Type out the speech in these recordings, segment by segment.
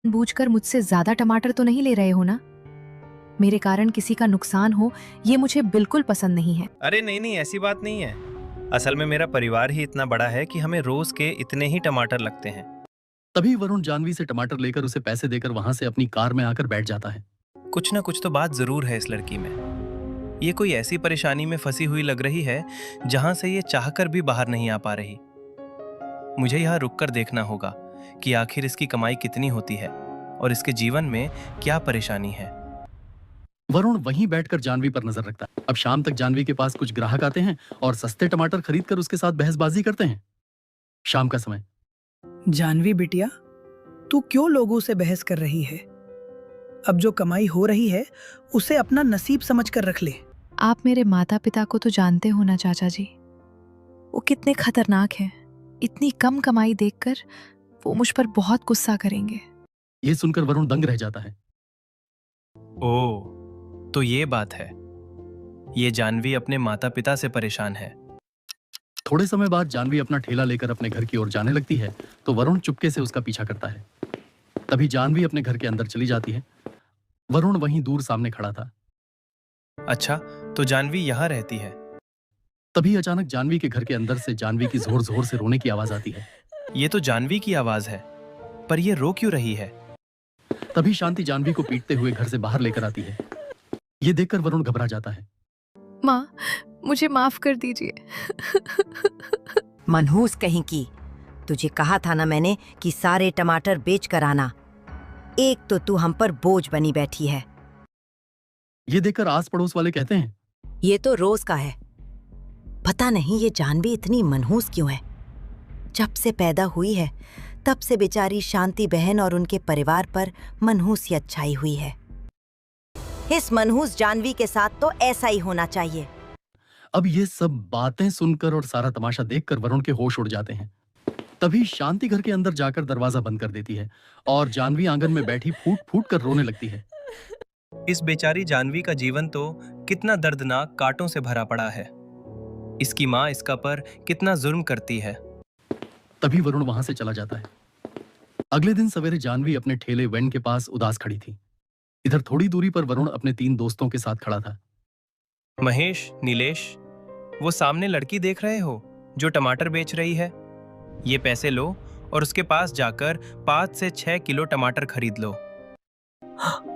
बूझकर मुझसे ज्यादा टमाटर तो नहीं ले रहे हो ना? मेरे कारण किसी का नुकसान हो, ये मुझे बिल्कुल पसंद नहीं है। अरे नहीं नहीं, ऐसी बात नहीं है। असल में मेरा परिवार ही इतना बड़ा है कि हमें रोज के इतने ही टमाटर लगते हैं। तभी वरुण जानवी से टमाटर लेकर उसे पैसे देकर वहां से अपनी कार में आकर बैठ जाता है। कुछ ना कुछ तो बात जरूर है इस लड़की में। ये कोई ऐसी परेशानी में फंसी हुई लग रही है जहां से ये चाहकर भी बाहर नहीं आ पा रही। मुझे यहाँ रुककर देखना होगा कि आखिर इसकी कमाई कितनी होती है और इसके जीवन में क्या परेशानी है। वरुण वहीं बैठकर जानवी पर नजर रखता है। अब शाम तक जानवी के पास कुछ ग्राहक आते हैं और सस्ते टमाटर खरीदकर उसके साथ बहसबाजी करते हैं। शाम का समय। जानवी बिटिया, तू क्यों लोगों से बहस कर रही है? अब जो कमाई हो रही है उसे अपना नसीब समझकर रख ले। आप मेरे माता पिता को तो जानते हो ना चाचा जी, वो कितने खतरनाक हैं। इतनी कम कमाई देखकर वो मुझ पर बहुत गुस्सा करेंगे। ये सुनकर वरुण दंग रह जाता है। ओह, तो ये बात है। ये जानवी अपने माता पिता से परेशान है। थोड़े समय बाद जानवी अपना ठेला लेकर अपने घर की ओर जाने लगती है तो वरुण चुपके से उसका पीछा करता है। तभी जानवी अपने घर के अंदर चली जाती है। वरुण वहीं दूर सामने खड़ा था। अच्छा, तो जानवी यहाँ रहती है। तभी अचानक जानवी के घर के अंदर से जानवी की जोर जोर से रोने की आवाज आती है। ये तो जानवी की आवाज है, पर ये रो क्यों रही है? तभी शांति जानवी को पीटते हुए घर से बाहर लेकर आती है। ये देखकर वरुण घबरा जाता है। माँ, मुझे माफ कर दीजिए। मनहूस कहीं की, तुझे कहा था ना मैंने कि सारे टमाटर बेच कर आना। एक तो तू हम पर बोझ बनी बैठी है। ये देखकर आस पड़ोस वाले कहते हैं, ये तो रोज का है। पता नहीं ये जानवी इतनी मनहूस क्यों है। जब से पैदा हुई है तब से बेचारी शांति बहन और उनके परिवार पर मनहूसियत छाई हुई है। इस मनहूस जानवी के साथ तो ऐसा ही होना चाहिए। अब ये सब बातें सुनकर और सारा तमाशा देखकर वरुण के होश उड़ जाते हैं। तभी शांति घर के अंदर जाकर दरवाजा बंद कर देती है और जानवी आंगन में बैठी फूट फूट कर रोने लगती है। इस बेचारी जानवी का जीवन तो कितना दर्दनाक कांटों से भरा पड़ा है। इसकी माँ इसका पर कितना जुर्म करती है। तभी वरुण वहां से चला जाता है। अगले दिन सवेरे जानवी अपने ठेले वैन के पास उदास खड़ी थी। इधर थोड़ी दूरी पर वरुण अपने 3 दोस्तों के साथ खड़ा था। महेश, नीलेश, वो सामने लड़की देख रहे हो जो टमाटर बेच रही है? ये पैसे लो और उसके पास जाकर 5 से 6 किलो टमाटर खरीद लो।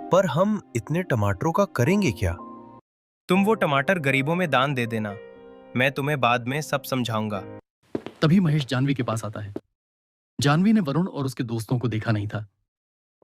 पर हम इतने टमाटरों का करेंगे क्या? तुम वो टमाटर गरीबों में दान दे देना। मैं तुम्हें बाद में सब समझाऊंगा। तभी महेश जानवी के पास आता है। जानवी ने वरुण और उसके दोस्तों को देखा नहीं था।